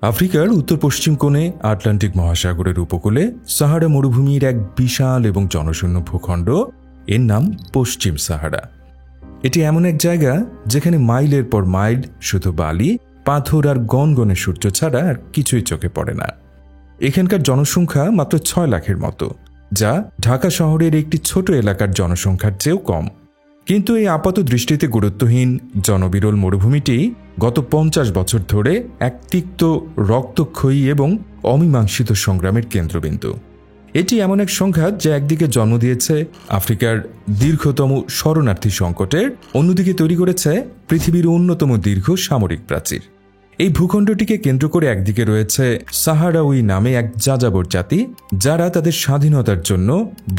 আফ্রিকার উত্তর পশ্চিম কোণে আটলান্টিক মহাসাগরের উপকূলে সাহারা মরুভূমির এক বিশাল এবং জনশূন্য ভূখণ্ড, এর নাম পশ্চিম সাহারা। এটি এমন এক জায়গা যেখানে মাইলের পর মাইল শুধু বালি, পাথর আর গনগনে সূর্য ছাড়া আর কিছুই চোখে পড়ে না। এখানকার জনসংখ্যা মাত্র 6 লাখের মতো, যা ঢাকা শহরের একটি ছোট এলাকার জনসংখ্যার চেয়েও কম। কিন্তু এই আপাত দৃষ্টিতে গুরুত্বহীন জনবিরল মরুভূমিটি গত 50 বছর ধরে এক তিক্ত, রক্তক্ষয়ী এবং অমীমাংসিত সংগ্রামের কেন্দ্রবিন্দু। এটি এমন এক সংঘাত যা একদিকে জন্ম দিয়েছে আফ্রিকার দীর্ঘতম শরণার্থী সংকটের, অন্যদিকে তৈরি করেছে পৃথিবীর অন্যতম দীর্ঘ সামরিক প্রাচীর। এই ভূখণ্ডটিকে কেন্দ্র করে একদিকে রয়েছে সাহারাউই নামে এক যাযাবর জাতি, যারা তাদের স্বাধীনতার জন্য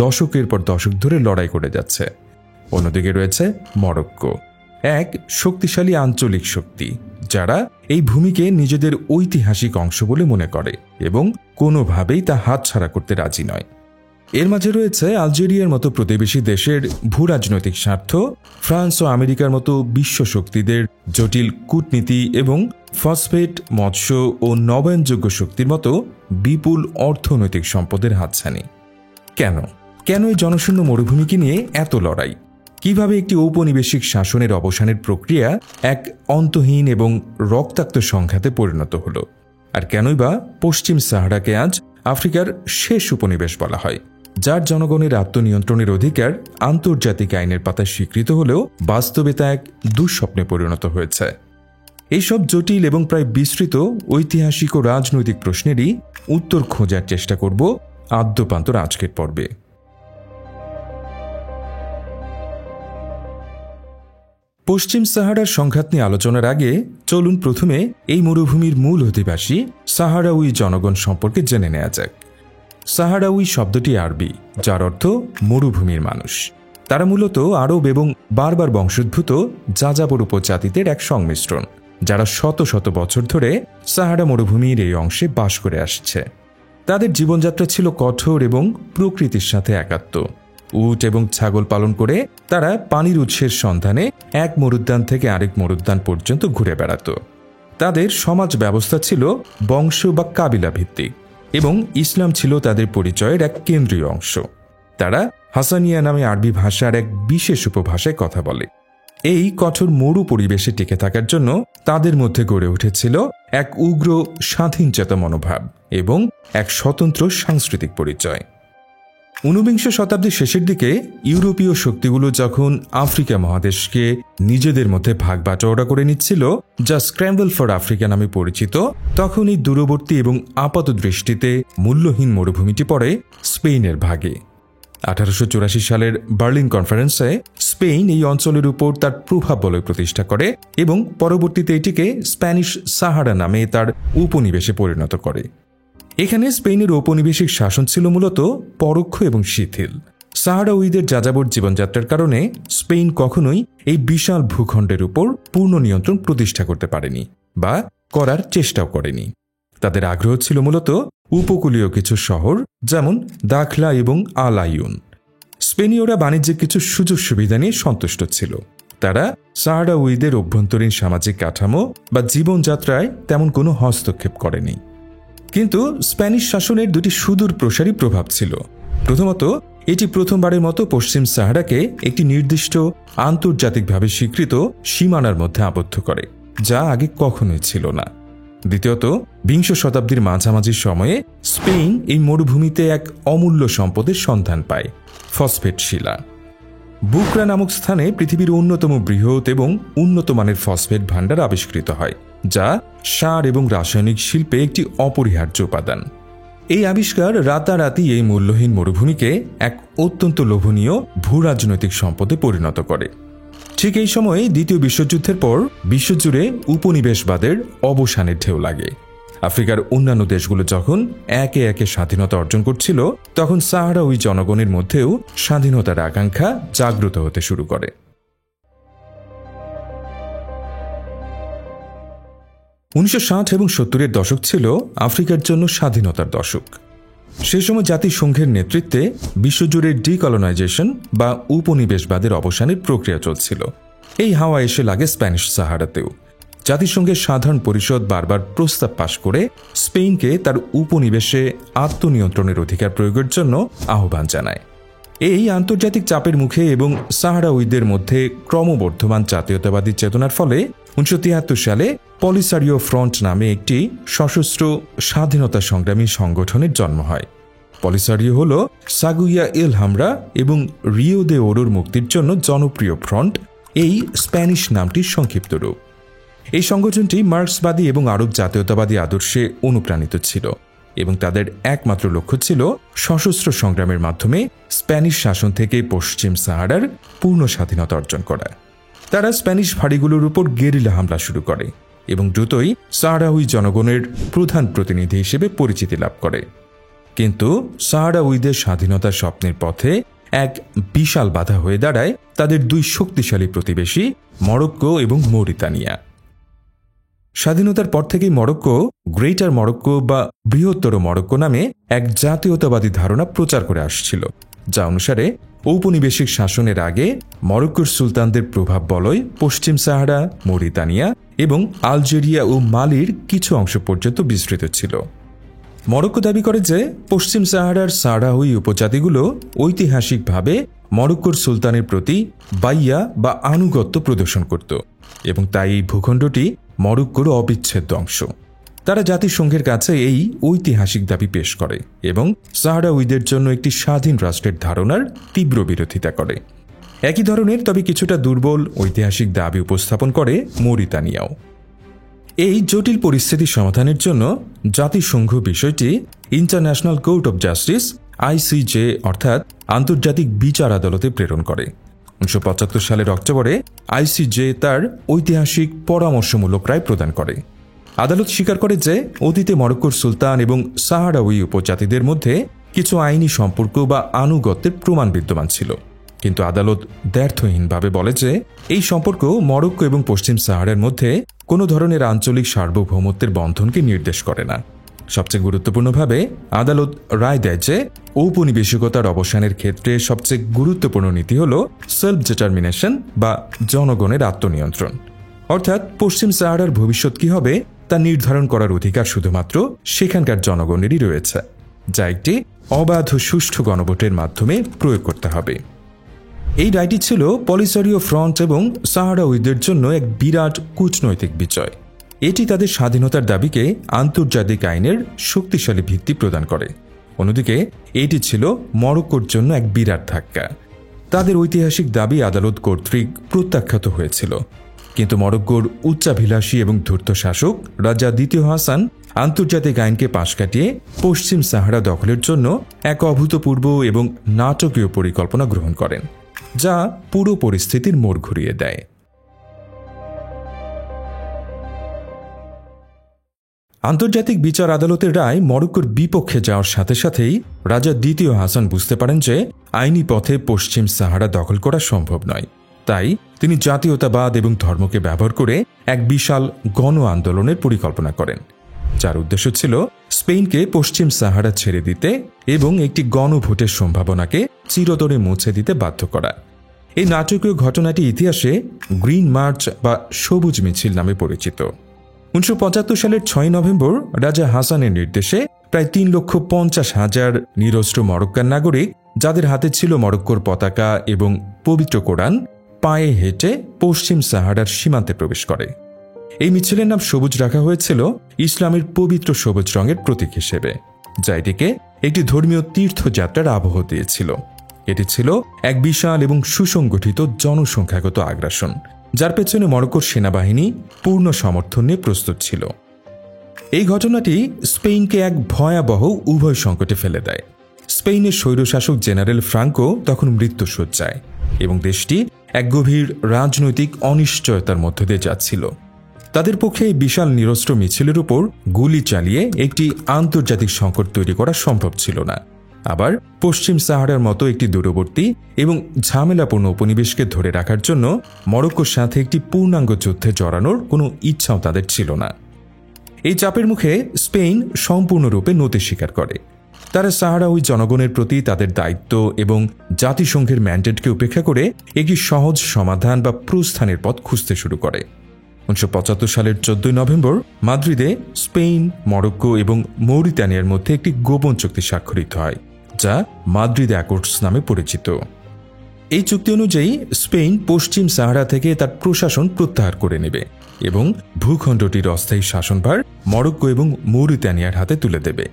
দশকের পর দশক ধরে লড়াই করে যাচ্ছে। অন্যদিকে রয়েছে মরক্কো, এক শক্তিশালী আঞ্চলিক শক্তি, যারা এই ভূমিকে নিজেদের ঐতিহাসিক অংশ বলে মনে করে এবং কোনোভাবেই তা হাতছাড়া করতে রাজি নয়। এর মাঝে রয়েছে আলজেরিয়ার মতো প্রতিবেশী দেশের ভূরাজনৈতিক স্বার্থ, ফ্রান্স ও আমেরিকার মতো বিশ্ব শক্তিদের জটিল কূটনীতি এবং ফসফেট, মৎস্য ও নবায়নযোগ্য শক্তির মতো বিপুল অর্থনৈতিক সম্পদের হাতছানি। কেন এই জনশূন্য মরুভূমিকে নিয়ে এত লড়াই? কিভাবে একটি ঔপনিবেশিক শাসনের অবসানের প্রক্রিয়া এক অন্তহীন এবং রক্তাক্ত সংঘাতে পরিণত হল? আর কেনই বা পশ্চিম সাহারাকে আজ আফ্রিকার শেষ উপনিবেশ বলা হয়, যার জনগণের আত্মনিয়ন্ত্রণের অধিকার আন্তর্জাতিক আইনের পাতায় স্বীকৃত হলেও বাস্তবে তা এক দুঃস্বপ্নে পরিণত হয়েছে? এইসব জটিল এবং প্রায় বিস্তৃত ঐতিহাসিক ও রাজনৈতিক প্রশ্নেরই উত্তর খোঁজার চেষ্টা করব আদ্যপান্তর আজকের পর্বে। পশ্চিম সাহারার সংঘাত নিয়ে আলোচনার আগে চলুন প্রথমে এই মরুভূমির মূল অধিবাসী সাহারাউই জনগণ সম্পর্কে জেনে নেওয়া যাক। সাহারাউই শব্দটি আরবি, যার অর্থ মরুভূমির মানুষ। তারা মূলত আরব এবং বারবার বংশোদ্ভূত যাযাবর উপজাতিদের এক সংমিশ্রণ, যারা শত শত বছর ধরে সাহারা মরুভূমির এই অংশে বাস করে আসছে। তাদের জীবনযাত্রা ছিল কঠোর এবং প্রকৃতির সাথে একাত্ম। উট এবং ছাগল পালন করে তারা পানির উৎসের সন্ধানে এক মরুদ্যান থেকে আরেক মরুদ্যান পর্যন্ত ঘুরে বেড়াত। তাদের সমাজ ব্যবস্থা ছিল বংশ বা কাবিলা ভিত্তিক এবং ইসলাম ছিল তাদের পরিচয়ের এক কেন্দ্রীয় অংশ। তারা হাসানিয়া নামে আরবি ভাষার এক বিশেষ উপভাষায় কথা বলে। এই কঠোর মরু পরিবেশে টিকে থাকার জন্য তাদের মধ্যে গড়ে উঠেছিল এক উগ্র স্বাধীনচেতা মনোভাব এবং এক স্বতন্ত্র সাংস্কৃতিক পরিচয়। 19বিংশ শতাব্দীর শেষের দিকে ইউরোপীয় শক্তিগুলো যখন আফ্রিকা মহাদেশকে নিজেদের মধ্যে ভাগ বাটোয়ারা করে নিচ্ছিল, যা স্ক্র্যাম্বল ফর আফ্রিকা নামে পরিচিত, তখন এই দূরবর্তী এবং আপাত দৃষ্টিতে মূল্যহীন মরুভূমিটি পড়ে স্পেনের ভাগে। 1884 সালের বার্লিন কনফারেন্সে স্পেন এই অঞ্চলের উপর তার প্রভাব বলয় প্রতিষ্ঠা করে এবং পরবর্তীতে এটিকে স্প্যানিশ সাহারা নামে তার উপনিবেশে পরিণত করে। এখানে স্পেনের ঔপনিবেশিক শাসন ছিল মূলত পরোক্ষ এবং শিথিল। সাহারাউইদের যাযাবর জীবনযাত্রার কারণে স্পেন কখনোই এই বিশাল ভূখণ্ডের উপর পূর্ণ নিয়ন্ত্রণ প্রতিষ্ঠা করতে পারেনি বা করার চেষ্টাও করেনি। তাদের আগ্রহ ছিল মূলত উপকূলীয় কিছু শহর, যেমন দাখলা এবং আল আইউন। স্পেনীয়রা বাণিজ্যিক কিছু সুযোগ সুবিধা নিয়ে সন্তুষ্ট ছিল। তারা সাহারাউইদের অভ্যন্তরীণ সামাজিক কাঠামো বা জীবনযাত্রায় তেমন কোনো হস্তক্ষেপ করেনি। কিন্তু স্প্যানিশ শাসনের দুটি সুদূর প্রসারী প্রভাব ছিল। প্রথমত, এটি প্রথমবারের মতো পশ্চিম সাহারাকে একটি নির্দিষ্ট আন্তর্জাতিকভাবে স্বীকৃত সীমানার মধ্যে আবদ্ধ করে, যা আগে কখনোই ছিল না। দ্বিতীয়ত, বিংশ শতাব্দীর মাঝামাঝি সময়ে স্পেন এই মরুভূমিতে এক অমূল্য সম্পদের সন্ধান পায়, ফসফেট শিলা। বুকরা নামক স্থানে পৃথিবীর অন্যতম বৃহৎ এবং উন্নত মানের ফসফেট ভাণ্ডার আবিষ্কৃত হয়, যা সার এবং রাসায়নিক শিল্পে একটি অপরিহার্য উপাদান। এই আবিষ্কার রাতারাতি এই মূল্যহীন মরুভূমিকে এক অত্যন্ত লোভনীয় ভূরাজনৈতিক সম্পদে পরিণত করে। ঠিক এই সময়ে দ্বিতীয় বিশ্বযুদ্ধের পর বিশ্বজুড়ে উপনিবেশবাদের অবসানের ঢেউ লাগে। আফ্রিকার অন্যান্য দেশগুলো যখন একে একে স্বাধীনতা অর্জন করছিল, তখন সাহারাউই জনগণের মধ্যেও স্বাধীনতার আকাঙ্ক্ষা জাগ্রত হতে শুরু করে। 1960 এবং 70-এর দশক ছিল আফ্রিকার জন্য স্বাধীনতার দশক। সে সময় জাতিসংঘের নেতৃত্বে বিশ্বজুড়ে ডিকলোনাইজেশন বা উপনিবেশবাদের অবসানের প্রক্রিয়া চলছিল। এই হাওয়া এসে লাগে স্প্যানিশ সাহারাতেও। জাতিসংঘের সাধারণ পরিষদ বারবার প্রস্তাব পাশ করে স্পেনকে তার উপনিবেশে আত্মনিয়ন্ত্রণের অধিকার প্রয়োগের জন্য আহ্বান জানায়। এই আন্তর্জাতিক চাপের মুখে এবং সাহারাউইদের মধ্যে ক্রমবর্ধমান জাতীয়তাবাদী চেতনার ফলে 1973 সালে পলিসারিও ফ্রন্ট নামে একটি সশস্ত্র স্বাধীনতা সংগ্রামী সংগঠনের জন্ম হয়। পলিসারিও হল সাগুইয়া এল হামরা এবং রিও দে ওরোর মুক্তির জন্য জনপ্রিয় ফ্রন্ট, এই স্প্যানিশ নামটির সংক্ষিপ্ত রূপ। এই সংগঠনটি মার্ক্সবাদী এবং আরব জাতীয়তাবাদী আদর্শে অনুপ্রাণিত ছিল এবং তাদের একমাত্র লক্ষ্য ছিল সশস্ত্র সংগ্রামের মাধ্যমে স্প্যানিশ শাসন থেকে পশ্চিম সাহারার পূর্ণ স্বাধীনতা অর্জন করা। তারা স্প্যানিশ ফাঁড়িগুলোর উপর গেরিলা হামলা শুরু করে এবং দ্রুতই সাহারাউই জনগণের প্রধান প্রতিনিধি হিসেবে পরিচিতি লাভ করে। কিন্তু সাহারাউইদের স্বাধীনতার স্বপ্নের পথে এক বিশাল বাধা হয়ে দাঁড়ায় তাদের দুই শক্তিশালী প্রতিবেশী মরক্কো এবং মৌরিতানিয়া। স্বাধীনতার পর থেকেই মরক্কো গ্রেটার মরক্কো বা বৃহত্তর মরক্কো নামে এক জাতীয়তাবাদী ধারণা প্রচার করে আসছিল, যা অনুসারে ঔপনিবেশিক শাসনের আগে মরক্কোর সুলতানদের প্রভাব বলয় পশ্চিম সাহারা, মৌরিতানিয়া এবং আলজেরিয়া ও মালির কিছু অংশ পর্যন্ত বিস্তৃত ছিল। মরক্কো দাবি করে যে পশ্চিম সাহারার সাহরাউই উপজাতিগুলো ঐতিহাসিকভাবে মরক্কোর সুলতানের প্রতি বাইয়া বা আনুগত্য প্রদর্শন করত এবং তাই এই ভূখণ্ডটি মরক্কোর অবিচ্ছেদ্য অংশ। তারা জাতিসংঘের কাছে এই ঐতিহাসিক দাবি পেশ করে এবং সাহরাউইদের জন্য একটি স্বাধীন রাষ্ট্রের ধারণার তীব্র বিরোধিতা করে। একই ধরনের তবে কিছুটা দুর্বল ঐতিহাসিক দাবি উপস্থাপন করে মৌরিতানিয়াও। এই জটিল পরিস্থিতি সমাধানের জন্য জাতিসংঘ বিষয়টি international court of justice ICJ অর্থাৎ আন্তর্জাতিক বিচার আদালতে প্রেরণ করে। 1975 সালের অক্টোবরে ICJ তার ঐতিহাসিক পরামর্শমূলক রায় প্রদান করে। আদালত স্বীকার করে যে অতীতে মরক্কোর সুলতান এবং সাহারাউই উপজাতিদের মধ্যে কিছু আইনি সম্পর্ক বা আনুগত্যের প্রমাণ বিদ্যমান ছিল, কিন্তু আদালত দ্ব্যর্থহীনভাবে বলে যে এই সম্পর্ক মরক্কো এবং পশ্চিম সাহারার মধ্যে কোনো ধরনের আঞ্চলিক সার্বভৌমত্বের বন্ধনকে নির্দেশ করে না। সবচেয়ে গুরুত্বপূর্ণভাবে আদালত রায় দেয় যে ঔপনিবেশিকতার অবসানের ক্ষেত্রে সবচেয়ে গুরুত্বপূর্ণ নীতি হল সেলফ ডিটারমিনেশন বা জনগণের আত্মনিয়ন্ত্রণ, অর্থাৎ পশ্চিম সাহারার ভবিষ্যৎ কি হবে তা নির্ধারণ করার অধিকার শুধুমাত্র সেখানকার জনগণেরই রয়েছে, যা একটি অবাধ সুষ্ঠু গণভোটের মাধ্যমে প্রয়োগ করতে হবে। এই রায়টি ছিল পলিসারিও ফ্রন্ট এবং সাহারাউইদের জন্য এক বিরাট কূটনৈতিক বিজয়। এটি তাদের স্বাধীনতার দাবিকে আন্তর্জাতিক আইনের শক্তিশালী ভিত্তি প্রদান করে। অন্যদিকে এটি ছিল মরক্কোর জন্য এক বিরাট ধাক্কা। তাদের ঐতিহাসিক দাবি আদালত কর্তৃক প্রত্যাখ্যাত হয়েছিল, কিন্তু মরক্কোর উচ্চাভিলাষী এবং ধূর্ত শাসক রাজা দ্বিতীয় হাসান আন্তর্জাতিক আইনকে পাশ কাটিয়ে পশ্চিম সাহারা দখলের জন্য এক অভূতপূর্ব এবং নাটকীয় পরিকল্পনা গ্রহণ করেন, যা পুরো পরিস্থিতির মোড় ঘুরিয়ে দেয়। আন্তর্জাতিক বিচার আদালতের রায় মরক্কোর বিপক্ষে যাওয়ার সাথে সাথেই রাজা দ্বিতীয় হাসান বুঝতে পারেন যে আইনি পথে পশ্চিম সাহারা দখল করা সম্ভব নয়। তাই তিনি জাতীয়তাবাদ এবং ধর্মকে ব্যবহার করে এক বিশাল গণ আন্দোলনের পরিকল্পনা করেন, যার উদ্দেশ্য ছিল স্পেনকে পশ্চিম সাহারা ছেড়ে দিতে এবং একটি গণভোটের সম্ভাবনাকে চিরতরে মুছে দিতে বাধ্য করা। এই নাটকীয় ঘটনাটি ইতিহাসে গ্রিন মার্চ বা সবুজ মিছিল নামে পরিচিত। 1975 সালের 6 নভেম্বর রাজা হাসানের নির্দেশে প্রায় 3,50,000 নিরস্ত্র মরক্কান নাগরিক, যাদের হাতে ছিল মরক্কোর পতাকা এবং পবিত্র কোরআন, পায়ে হেঁটে পশ্চিম সাহারার সীমান্তে প্রবেশ করে। এই মিছিলের নাম সবুজ রাখা হয়েছিল ইসলামের পবিত্র সবুজ রঙের প্রতীক হিসেবে, যা এটিকে একটি ধর্মীয় তীর্থযাত্রার আবহ দিয়েছিল। এটি ছিল এক বিশাল এবং সুসংগঠিত জনসংখ্যাগত আগ্রাসন, যার পেছনে মরক্কোর সেনাবাহিনী পূর্ণ সমর্থন নিয়ে প্রস্তুত ছিল। এই ঘটনাটি স্পেনকে এক ভয়াবহ উভয় সংকটে ফেলে দেয়। স্পেনের স্বৈরশাসক জেনারেল ফ্রাঙ্কো তখন মৃত্যুশয্যায় এবং দেশটি এক গভীর রাজনৈতিক অনিশ্চয়তার মধ্য দিয়ে যাচ্ছিল। তাদের পক্ষে এই বিশাল নিরস্ত্র মিছিলের উপর গুলি চালিয়ে একটি আন্তর্জাতিক সংকট তৈরি করা সম্ভব ছিল না। আবার পশ্চিম সাহারার মতো একটি দূরবর্তী এবং ঝামেলাপূর্ণ উপনিবেশকে ধরে রাখার জন্য মরক্কোর সাথে একটি পূর্ণাঙ্গ যুদ্ধে জড়ানোর কোনো ইচ্ছাও তাদের ছিল না। এই চাপের মুখে স্পেন সম্পূর্ণরূপে নতি স্বীকার করে। তারা সাহারাউই জনগণের প্রতি তাদের দায়িত্ব এবং জাতিসংঘের ম্যান্ডেটকে উপেক্ষা করে একটি সহজ সমাধান বা প্রস্থানের পথ খুঁজতে শুরু করে। 1975 সালের 14 নভেম্বর মাদ্রিদে স্পেন, মরক্কো এবং মৌরিতানিয়ার মধ্যে একটি গোপন চুক্তি স্বাক্ষরিত হয়, যা মাদ্রিদ অ্যাকর্ডস নামে পরিচিত। এই চুক্তি অনুযায়ী স্পেন পশ্চিম সাহারা থেকে তার প্রশাসন প্রত্যাহার করে নেবে এবং ভূখণ্ডটির অস্থায়ী শাসনভার মরক্কো এবং মৌরিতানিয়ার হাতে তুলে দেবে।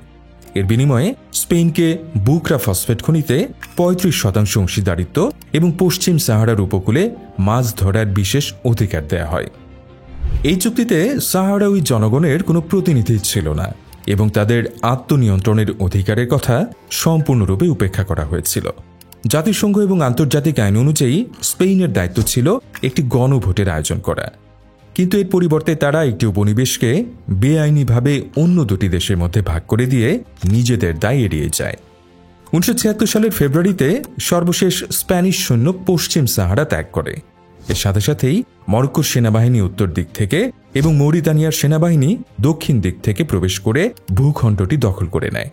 এর বিনিময়ে স্পেনকে বুকরা ফসফেট খনিতে 35% অংশীদারিত্ব এবং পশ্চিম সাহারার উপকূলে মাছ ধরার বিশেষ অধিকার দেয়া হয়। এই চুক্তিতে সাহারাউই জনগণের কোনো প্রতিনিধি ছিল না এবং তাদের আত্মনিয়ন্ত্রণের অধিকারের কথা সম্পূর্ণরূপে উপেক্ষা করা হয়েছিল। জাতিসংঘ এবং আন্তর্জাতিক আইন অনুযায়ী স্পেনের দায়িত্ব ছিল একটি গণভোটের আয়োজন করা, কিন্তু এর পরিবর্তে তারা একটি উপনিবেশকে বেআইনিভাবে অন্য দুটি দেশের মধ্যে ভাগ করে দিয়ে নিজেদের দায় এড়িয়ে যায়। 1976 সালের ফেব্রুয়ারিতে সর্বশেষ স্প্যানিশ সৈন্য পশ্চিম সাহারা ত্যাগ করে। এর সাথে সাথেই মরক্কোর সেনাবাহিনী উত্তর দিক থেকে এবং মৌরিতানিয়ার সেনাবাহিনী দক্ষিণ দিক থেকে প্রবেশ করে ভূখণ্ডটি দখল করে নেয়।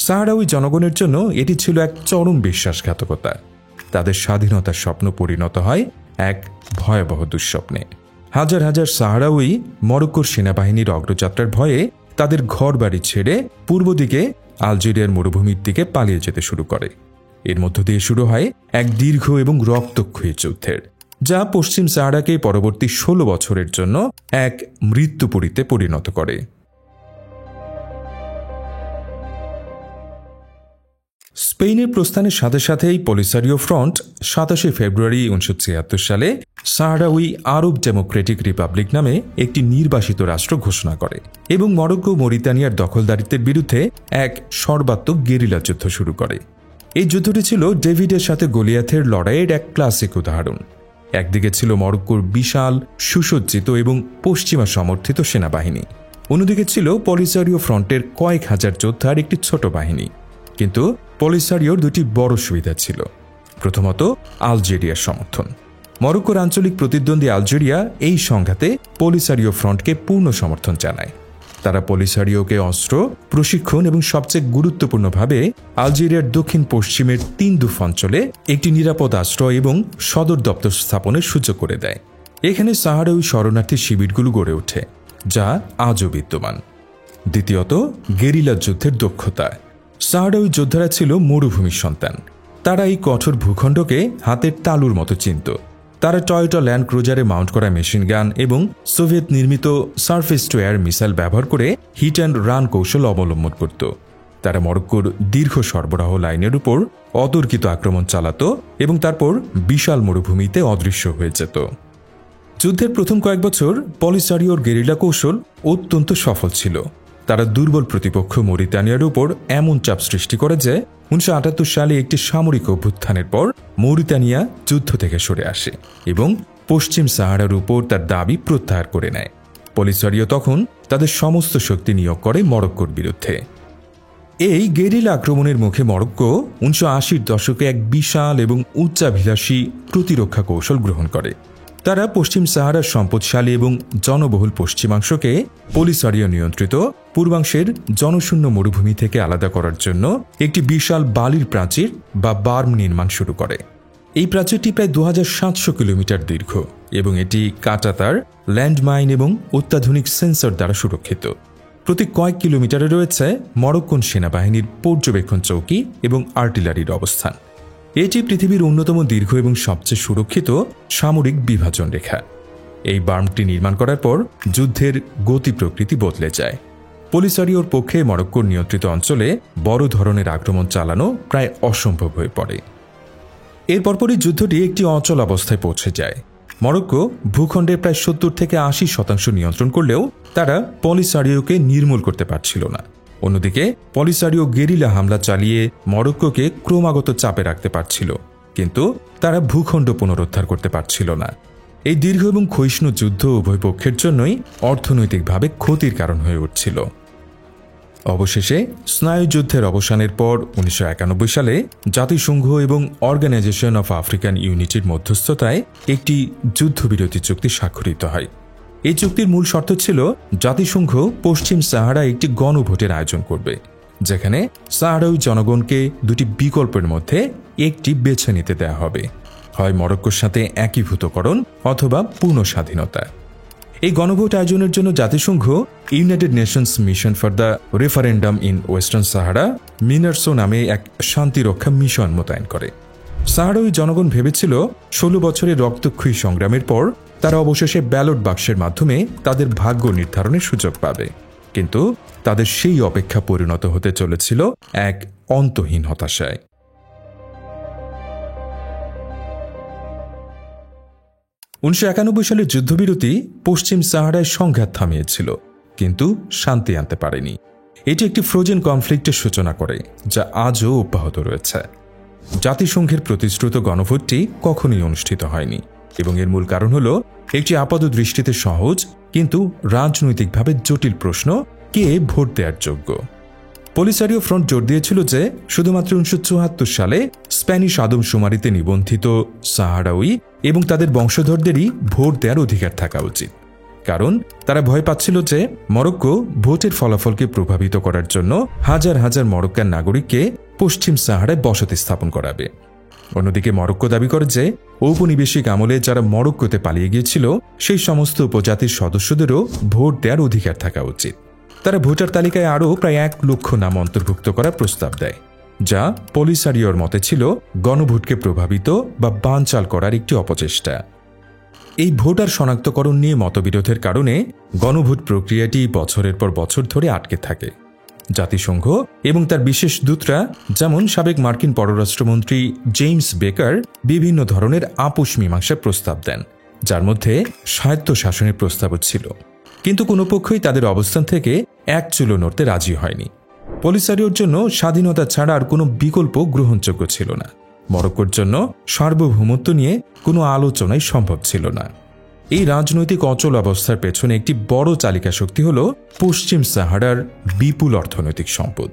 সাহারাউই জনগণের জন্য এটি ছিল এক চরম বিশ্বাসঘাতকতা। তাদের স্বাধীনতার স্বপ্ন পরিণত হয় এক ভয়াবহ দুঃস্বপ্নে। হাজার হাজার সাহারাউই মরক্কোর সেনাবাহিনীর অগ্রযাত্রার ভয়ে তাদের ঘরবাড়ি ছেড়ে পূর্ব দিকে আলজেরিয়ার মরুভূমির দিকে পালিয়ে যেতে শুরু করে। এর মধ্য দিয়ে শুরু হয় এক দীর্ঘ এবং রক্তক্ষয়ী যুদ্ধের, যা পশ্চিম সাহারাকে পরবর্তী 16 বছরের জন্য এক মৃত্যুপুরীতে পরিণত করে। স্পেনের প্রস্থানের সাথে সাথেই পলিসারিও ফ্রন্ট 27 ফেব্রুয়ারি 1976 সালে সাহারাউই আরব ডেমোক্রেটিক রিপাবলিক নামে একটি নির্বাসিত রাষ্ট্র ঘোষণা করে এবং মরক্কো মরিতানিয়ার দখলদারিত্বের বিরুদ্ধে এক সর্বাত্মক গেরিলা যুদ্ধ শুরু করে। এই যুদ্ধটি ছিল ডেভিডের সাথে গলিয়াথের লড়াইয়ের এক ক্লাসিক উদাহরণ। একদিকে ছিল মরক্কোর বিশাল সুসজ্জিত এবং পশ্চিমা সমর্থিত সেনাবাহিনী, অন্যদিকে ছিল পলিসারিও ফ্রন্টের কয়েক হাজার যোদ্ধার একটি ছোট বাহিনী। কিন্তু পলিসারিওর দুটি বড় সুবিধা ছিল। প্রথমত, আলজেরিয়ার সমর্থন। মরক্কোর আঞ্চলিক প্রতিদ্বন্দ্বী আলজেরিয়া এই সংঘাতে পলিসারিও ফ্রন্টকে পূর্ণ সমর্থন জানায়। তারা পলিসারিওকে অস্ত্র, প্রশিক্ষণ এবং সবচেয়ে গুরুত্বপূর্ণভাবে আলজেরিয়ার দক্ষিণ পশ্চিমের তিনদুফ অঞ্চলে একটি নিরাপদ আশ্রয় এবং সদর দপ্তর স্থাপনের সুযোগ করে দেয়। এখানে সাহারাউই শরণার্থী শিবিরগুলো গড়ে ওঠে, যা আজও বিদ্যমান। দ্বিতীয়ত, গেরিলা যুদ্ধের দক্ষতা। সাহারাউই যোদ্ধারা ছিল মরুভূমির সন্তান। তারা এই কঠোর ভূখণ্ডকে হাতের তালুর মতো চিনত। তারা টয়োটা ল্যান্ড ক্রুজারে মাউন্ট করা মেশিন গান এবং সোভিয়েত নির্মিত সারফেস টু এয়ার মিসাইল ব্যবহার করে হিট অ্যান্ড রান কৌশল অবলম্বন করত। তারা মরক্কোর দীর্ঘ সরবরাহ লাইনের উপর অতর্কিত আক্রমণ চালাত এবং তারপর বিশাল মরুভূমিতে অদৃশ্য হয়ে যেত। যুদ্ধের প্রথম কয়েক বছর পলিসারিওর গেরিলা কৌশল অত্যন্ত সফল ছিল। তারা দুর্বল প্রতিপক্ষ মরিতানিয়ার উপর এমন চাপ সৃষ্টি করে যে 1978 সালে একটি সামরিক অভ্যুত্থানের পর মরিতানিয়া যুদ্ধ থেকে সরে আসে এবং পশ্চিম সাহারার উপর তার দাবি প্রত্যাহার করে নেয়। পলিসারিও তখন তাদের সমস্ত শক্তি নিয়োগ করে মরক্কোর বিরুদ্ধে। এই গেরিলা আক্রমণের মুখে মরক্কো 1980-র দশকে এক বিশাল এবং উচ্চাভিলাষী প্রতিরক্ষা কৌশল গ্রহণ করে। তারা পশ্চিম সাহারার সম্পদশালী এবং জনবহুল পশ্চিমাংশকে পলিসারিও নিয়ন্ত্রিত পূর্বাংশের জনশূন্য মরুভূমি থেকে আলাদা করার জন্য একটি বিশাল বালির প্রাচীর বা বার্ম নির্মাণ শুরু করে। এই প্রাচীরটি প্রায় 2700 কিলোমিটার দীর্ঘ এবং এটি কাঁটাতার, ল্যান্ডমাইন এবং অত্যাধুনিক সেন্সর দ্বারা সুরক্ষিত। প্রতি কয়েক কিলোমিটারে রয়েছে মরক্কোন সেনাবাহিনীর পর্যবেক্ষণ চৌকি এবং আর্টিলারির অবস্থান। এটি পৃথিবীর অন্যতম দীর্ঘ এবং সবচেয়ে সুরক্ষিত সামরিক বিভাজন রেখা। এই বার্মটি নির্মাণ করার পর যুদ্ধের গতি প্রকৃতি বদলে যায়। পলিসারিওর পক্ষে মরক্কোর নিয়ন্ত্রিত অঞ্চলে বড় ধরনের আক্রমণ চালানো প্রায় অসম্ভব হয়ে পড়ে। এর পরপরই যুদ্ধটি একটি অচল অবস্থায় পৌঁছে যায়। মরক্কো ভূখণ্ডের প্রায় 70-80% নিয়ন্ত্রণ করলেও তারা পলিসারিওকে নির্মূল করতে পারছিল না। অন্যদিকে পলিসারিও গেরিলা হামলা চালিয়ে মরক্কোকে ক্রমাগত চাপে রাখতে পারছিল, কিন্তু তারা ভূখণ্ড পুনরুদ্ধার করতে পারছিল না। এই দীর্ঘ এবং ক্ষয়িষ্ণু যুদ্ধ উভয় পক্ষের জন্যই অর্থনৈতিকভাবে ক্ষতির কারণ হয়ে উঠছিল। অবশেষে স্নায়ুযুদ্ধের অবসানের পর 1991 সালে জাতিসংঘ এবং অর্গানাইজেশন অফ আফ্রিকান ইউনিটির মধ্যস্থতায় একটি যুদ্ধবিরতি চুক্তি স্বাক্ষরিত হয়। এই চুক্তির মূল শর্ত ছিল জাতিসংঘ পশ্চিম সাহারা একটি গণভোটের আয়োজন করবে, যেখানে সাহারাউই জনগণকে দুটি বিকল্পের মধ্যে একটি বেছে নিতে দেওয়া হবে, হয় মরক্কোর সাথে একীভূতকরণ অথবা পূর্ণ স্বাধীনতা। এই গণভোট আয়োজনের জন্য জাতিসংঘ United Nations mission for the referendum in Western Sahara MINURSO নামে এক শান্তিরক্ষা মিশন মোতায়েন করে। সাহারাউই জনগণ ভেবেছিল 16 বছরের রক্তক্ষয়ী সংগ্রামের পর তারা অবশেষে ব্যালট বাক্সের মাধ্যমে তাদের ভাগ্য নির্ধারণের সুযোগ পাবে, কিন্তু তাদের সেই অপেক্ষা পরিণত হতে চলেছিল এক অন্তহীন হতাশায়। 1991 সালের যুদ্ধবিরতি পশ্চিম সাহারায় সংঘাত থামিয়েছিল, কিন্তু শান্তি আনতে পারেনি। এটি একটি ফ্রোজেন কনফ্লিক্টের সূচনা করে, যা আজও অব্যাহত রয়েছে। জাতিসংঘের প্রতিশ্রুত গণভোটটি কখনোই অনুষ্ঠিত হয়নি, এবং এর মূল কারণ হল একটি আপাত দৃষ্টিতে সহজ কিন্তু রাজনৈতিকভাবে জটিল প্রশ্ন: কে ভোট দেওয়ার যোগ্য। পলিসারিও ফ্রন্ট জোর দিয়েছিল যে শুধুমাত্র 1974 সালে স্প্যানিশ আদমশুমারিতে নিবন্ধিত সাহারাউই এবং তাদের বংশধরদেরই ভোট দেওয়ার অধিকার থাকা উচিত, কারণ তারা ভয় পাচ্ছিল যে মরক্কো ভোটের ফলাফলকে প্রভাবিত করার জন্য হাজার হাজার মরক্কান নাগরিককে পশ্চিম সাহারায় বসতি স্থাপন করাবে। অন্যদিকে মরক্কো দাবি করে যে ঔপনিবেশিক আমলে যারা মরক্কোতে পালিয়ে গিয়েছিল সেই সমস্ত উপজাতির সদস্যদেরও ভোট দেওয়ার অধিকার থাকা উচিত। তারা ভোটার তালিকায় আরও প্রায় 1 লক্ষ নাম অন্তর্ভুক্ত করার প্রস্তাব দেয়, যা পলিসারিওর মতে ছিল গণভোটকে প্রভাবিত বা বানচাল করার একটি অপচেষ্টা। এই ভোটার শনাক্তকরণ নিয়ে মতবিরোধের কারণে গণভোট প্রক্রিয়াটি বছরের পর বছর ধরে আটকে থাকে। জাতিসংঘ এবং তার বিশেষ দূতরা, যেমন সাবেক মার্কিন পররাষ্ট্রমন্ত্রী জেমস বেকার, বিভিন্ন ধরনের আপোষ মীমাংসার প্রস্তাব দেন, যার মধ্যে স্বায়ত্তশাসনের প্রস্তাবও ছিল, কিন্তু কোনো পক্ষই তাদের অবস্থান থেকে এক চুলো নড়তে রাজি হয়নি। পলিসারিওর জন্য স্বাধীনতা ছাড়া আর কোনো বিকল্প গ্রহণযোগ্য ছিল না। মরক্কোর জন্য সার্বভৌমত্ব নিয়ে কোনো আলোচনাই সম্ভব ছিল না। এই রাজনৈতিক অচল অবস্থার পেছনে একটি বড় চালিকা শক্তি হল পশ্চিম সাহারার বিপুল অর্থনৈতিক সম্পদ।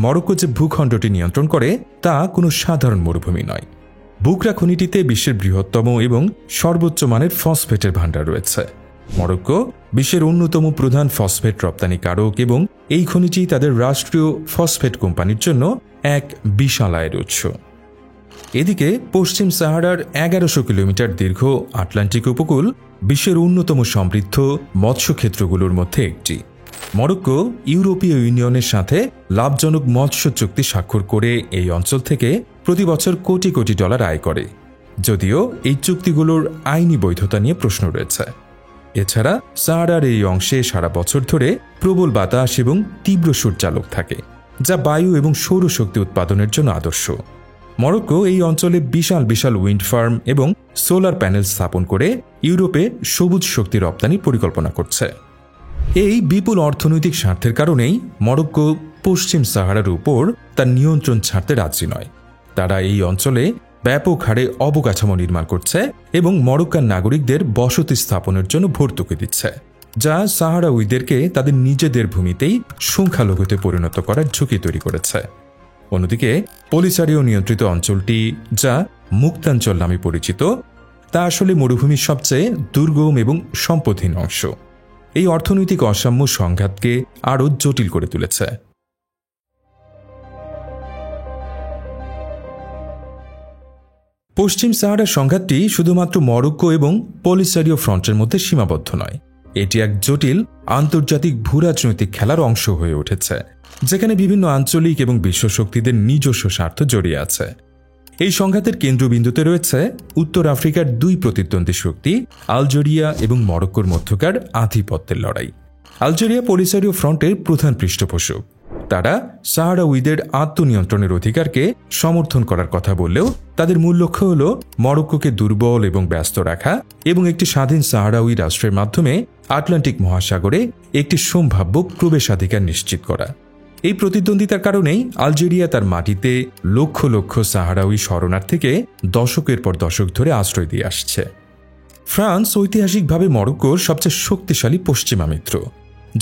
মরক্কো যে ভূখণ্ডটি নিয়ন্ত্রণ করে তা কোনো সাধারণ মরুভূমি নয়। বুকরা খনিটিতে বিশ্বের বৃহত্তম এবং সর্বোচ্চ মানের ফসফেটের ভাণ্ডার রয়েছে। মরক্কো বিশ্বের অন্যতম প্রধান ফসফেট রপ্তানিকারক এবং এই খনিটি তাদের রাষ্ট্রীয় ফসফেট কোম্পানির জন্য এক বিশাল আয়ের উৎস। এদিকে পশ্চিম সাহারার 1100 কিলোমিটার দীর্ঘ আটলান্টিক উপকূল বিশ্বের অন্যতম সমৃদ্ধ মৎস্যক্ষেত্রগুলোর মধ্যে একটি। মরক্কো ইউরোপীয় ইউনিয়নের সাথে লাভজনক মৎস্য চুক্তি স্বাক্ষর করে এই অঞ্চল থেকে প্রতি বছর কোটি কোটি ডলার আয় করে, যদিও এই চুক্তিগুলোর আইনি বৈধতা নিয়ে প্রশ্ন রয়েছে। এছাড়া সাহারার এই অংশে সারা বছর ধরে প্রবল বাতাস এবং তীব্র সূর্যালোক থাকে, যা বায়ু এবং সৌরশক্তি উৎপাদনের জন্য আদর্শ। মরক্কো এই অঞ্চলে বিশাল বিশাল উইন্ড ফার্ম এবং সোলার প্যানেল স্থাপন করে ইউরোপে সবুজ শক্তি রপ্তানির পরিকল্পনা করছে। এই বিপুল অর্থনৈতিক স্বার্থের কারণেই মরক্কো পশ্চিম সাহারার উপর তার নিয়ন্ত্রণ ছাড়তে রাজি নয়। তারা এই অঞ্চলে ব্যাপক হারে অবকাঠামো নির্মাণ করছে এবং মরক্কান নাগরিকদের বসতি স্থাপনের জন্য ভর্তুকি দিচ্ছে, যা সাহারাউইদেরকে তাদের নিজেদের ভূমিতেই সংখ্যালঘুতে পরিণত করার ঝুঁকি তৈরি করেছে। অন্যদিকে পলিসারিও নিয়ন্ত্রিত অঞ্চলটি, যা মুক্তাঞ্চল নামে পরিচিত, তা আসলে মরুভূমির সবচেয়ে দুর্গম এবং সম্পদহীন অংশ। এই অর্থনৈতিক অসাম্য সংঘাতকে আরও জটিল করে তুলেছে। পশ্চিম সাহারার সংঘাতটি শুধুমাত্র মরক্কো এবং পলিসারিও ফ্রন্টের মধ্যে সীমাবদ্ধ নয়, এটি এক জটিল আন্তর্জাতিক ভূরাজনৈতিক খেলার অংশ হয়ে উঠেছে, যেখানে বিভিন্ন আঞ্চলিক এবং বিশ্ব শক্তিদের নিজস্ব স্বার্থ জড়িয়ে আছে। এই সংঘাতের কেন্দ্রবিন্দুতে রয়েছে উত্তর আফ্রিকার 2 প্রতিদ্বন্দ্বী শক্তি আলজেরিয়া এবং মরক্কোর মধ্যকার আধিপত্যের লড়াই। আলজেরিয়া পলিসারিও ফ্রন্টের প্রধান পৃষ্ঠপোষক। তারা সাহারাউইদের আত্মনিয়ন্ত্রণের অধিকারকে সমর্থন করার কথা বললেও তাদের মূল লক্ষ্য হল মরক্কোকে দুর্বল এবং ব্যস্ত রাখা এবং একটি স্বাধীন সাহারাউই রাষ্ট্রের মাধ্যমে আটলান্টিক মহাসাগরে একটি সম্ভাব্য প্রবেশাধিকার নিশ্চিত করা। এই প্রতিদ্বন্দ্বিতার কারণেই আলজেরিয়া তার মাটিতে লক্ষ লক্ষ সাহারাউই শরণার্থীকে দশকের পর দশক ধরে আশ্রয় দিয়ে আসছে। ফ্রান্স ঐতিহাসিকভাবে মরক্কোর সবচেয়ে শক্তিশালী পশ্চিমা মিত্র।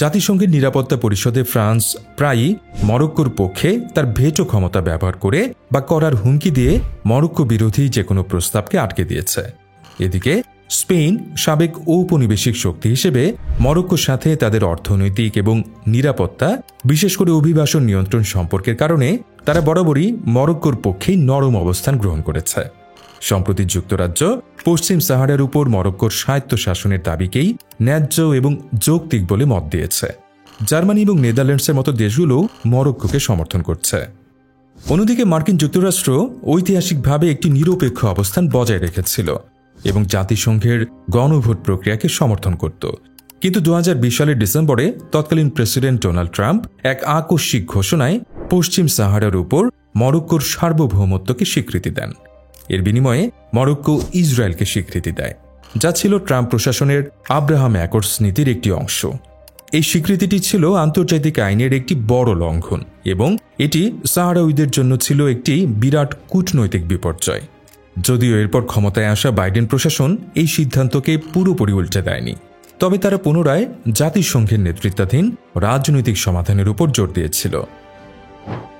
জাতিসংঘের নিরাপত্তা পরিষদে ফ্রান্স প্রায়ই মরক্কোর পক্ষে তার ভেটো ক্ষমতা ব্যবহার করে বা করার হুমকি দিয়ে মরক্কো বিরোধী যে কোনো প্রস্তাবকে আটকে দিয়েছে। এদিকে স্পেন সাবেক ঔপনিবেশিক শক্তি হিসেবে মরক্কোর সাথে তাদের অর্থনৈতিক এবং নিরাপত্তা, বিশেষ করে অভিবাসন নিয়ন্ত্রণ সম্পর্কের কারণে তারা বরাবরই মরক্কোর পক্ষেই নরম অবস্থান গ্রহণ করেছে। সম্প্রতি যুক্তরাজ্য পশ্চিম সাহারার উপর মরক্কোর স্বায়ত্তশাসনের দাবিকেই ন্যায্য এবং যৌক্তিক বলে মত দিয়েছে। জার্মানি এবং নেদারল্যান্ডসের মতো দেশগুলো মরক্কোকে সমর্থন করছে। অন্যদিকে মার্কিন যুক্তরাষ্ট্র ঐতিহাসিকভাবে একটি নিরপেক্ষ অবস্থান বজায় রেখেছিল এবং জাতিসংঘের গণভোট প্রক্রিয়াকে সমর্থন করত। কিন্তু 2020 সালের ডিসেম্বরে তৎকালীন প্রেসিডেন্ট ডোনাল্ড ট্রাম্প এক আকস্মিক ঘোষণায় পশ্চিম সাহারার উপর মরক্কোর সার্বভৌমত্বকে স্বীকৃতি দেন। এর বিনিময়ে মরক্কো ইসরায়েলকে স্বীকৃতি দেয়, যা ছিল ট্রাম্প প্রশাসনের আব্রাহাম অ্যাকর্ডস নীতির একটি অংশ। এই স্বীকৃতিটি ছিল আন্তর্জাতিক আইনের একটি বড় লঙ্ঘন এবং এটি সাহারাউইদের জন্য ছিল একটি বিরাট কূটনৈতিক বিপর্যয়। যদিও এরপর ক্ষমতায় আসা বাইডেন প্রশাসন এই সিদ্ধান্তকে পুরোপুরি উল্টে দেয়নি, তবে তারা পুনরায় জাতিসংঘের নেতৃত্বাধীন রাজনৈতিক সমাধানের উপর জোর দিয়েছিল।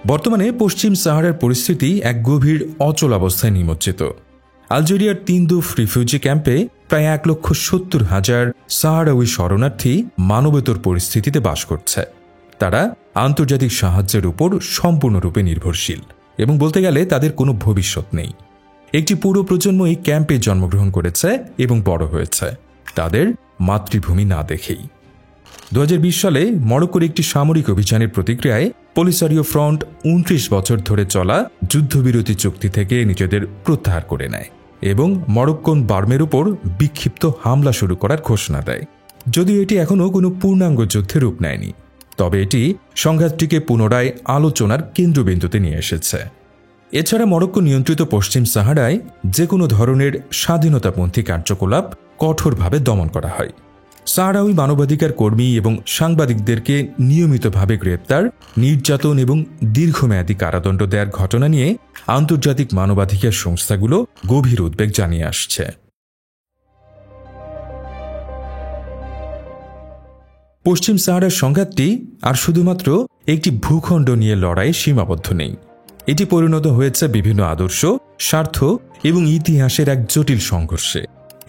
বর্তমানে পশ্চিম সাহারার পরিস্থিতি এক গভীর অচলাবস্থায় নিমজ্জিত। আলজেরিয়ার তিনদুফ রিফিউজি ক্যাম্পে প্রায় 1,70,000 সাহারাউই শরণার্থী মানবেতর পরিস্থিতিতে বাস করছে। তারা আন্তর্জাতিক সাহায্যের উপর সম্পূর্ণরূপে নির্ভরশীল এবং বলতে গেলে তাদের কোনো ভবিষ্যৎ নেই। একটি পুরো প্রজন্ম এই ক্যাম্পে জন্মগ্রহণ করেছে এবং বড় হয়েছে, তাদের মাতৃভূমি না দেখেই। 2020 সালে মরক্কোর একটি সামরিক অভিযানের প্রতিক্রিয়ায় পলিসারিও ফ্রন্ট 29 বছর ধরে চলা যুদ্ধবিরতি চুক্তি থেকে নিজেদের প্রত্যাহার করে নেয় এবং মরক্কোন বার্মের উপর বিক্ষিপ্ত হামলা শুরু করার ঘোষণা দেয়। যদিও এটি এখনও কোনো পূর্ণাঙ্গ যুদ্ধে রূপ নেয়নি, তবে এটি সংঘাতটিকে পুনরায় আলোচনার কেন্দ্রবিন্দুতে নিয়ে এসেছে। এছাড়া মরক্কো নিয়ন্ত্রিত পশ্চিম সাহারায় যে কোনো ধরনের স্বাধীনতাপন্থী কার্যকলাপ কঠোরভাবে দমন করা হয়। সাহারাউই মানবাধিকার কর্মী এবং সাংবাদিকদেরকে নিয়মিতভাবে গ্রেপ্তার, নির্যাতন এবং দীর্ঘমেয়াদী কারাদণ্ড দেওয়ার ঘটনা নিয়ে আন্তর্জাতিক মানবাধিকার সংস্থাগুলো গভীর উদ্বেগ জানিয়ে আসছে। পশ্চিম সাহারার সংঘাতটি আর শুধুমাত্র একটি ভূখণ্ড নিয়ে লড়াইয়ে সীমাবদ্ধ নেই। এটি পরিণত হয়েছে বিভিন্ন আদর্শ, স্বার্থ এবং ইতিহাসের এক জটিল সংঘর্ষে।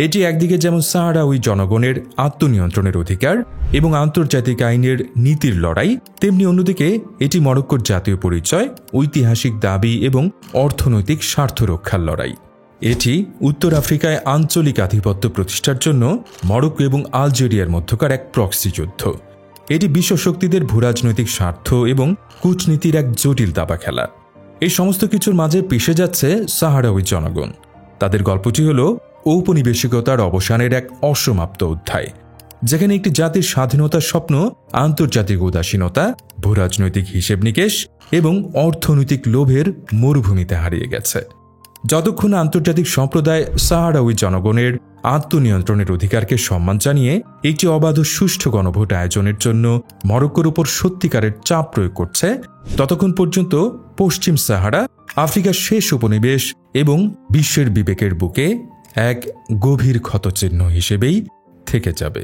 এটি একদিকে যেমন সাহারাউই জনগণের আত্মনিয়ন্ত্রণের অধিকার এবং আন্তর্জাতিক আইনের নীতির লড়াই, তেমনি অন্যদিকে এটি মরক্কোর জাতীয় পরিচয়, ঐতিহাসিক দাবি এবং অর্থনৈতিক স্বার্থ রক্ষার লড়াই। এটি উত্তর আফ্রিকায় আঞ্চলিক আধিপত্য প্রতিষ্ঠার জন্য মরক্কো এবং আলজেরিয়ার মধ্যকার এক প্রক্সি যুদ্ধ। এটি বিশ্বশক্তিদের ভূরাজনৈতিক স্বার্থ এবং কূটনীতির এক জটিল দাবা খেলা। এই সমস্ত কিছুর মাঝে পিষে যাচ্ছে সাহারাউই জনগণ। তাদের গল্পটি হল ঔপনিবেশিকতার অবসানের এক অসমাপ্ত অধ্যায়, যেখানে একটি জাতির স্বাধীনতার স্বপ্ন আন্তর্জাতিক উদাসীনতা, ভূরাজনৈতিক হিসেব নিকেশ এবং অর্থনৈতিক লোভের মরুভূমিতে হারিয়ে গেছে। যতক্ষণ আন্তর্জাতিক সম্প্রদায় সাহারাউই জনগণের আত্মনিয়ন্ত্রণের অধিকারকে সম্মান জানিয়ে একটি অবাধ সুষ্ঠু গণভোট আয়োজনের জন্য মরক্কোর উপর সত্যিকারের চাপ প্রয়োগ করছে, ততক্ষণ পর্যন্ত পশ্চিম সাহারা আফ্রিকার শেষ উপনিবেশ এবং বিশ্বের বিবেকের বুকে এক গভীর ক্ষতচিহ্ন হিসেবেই থেকে যাবে।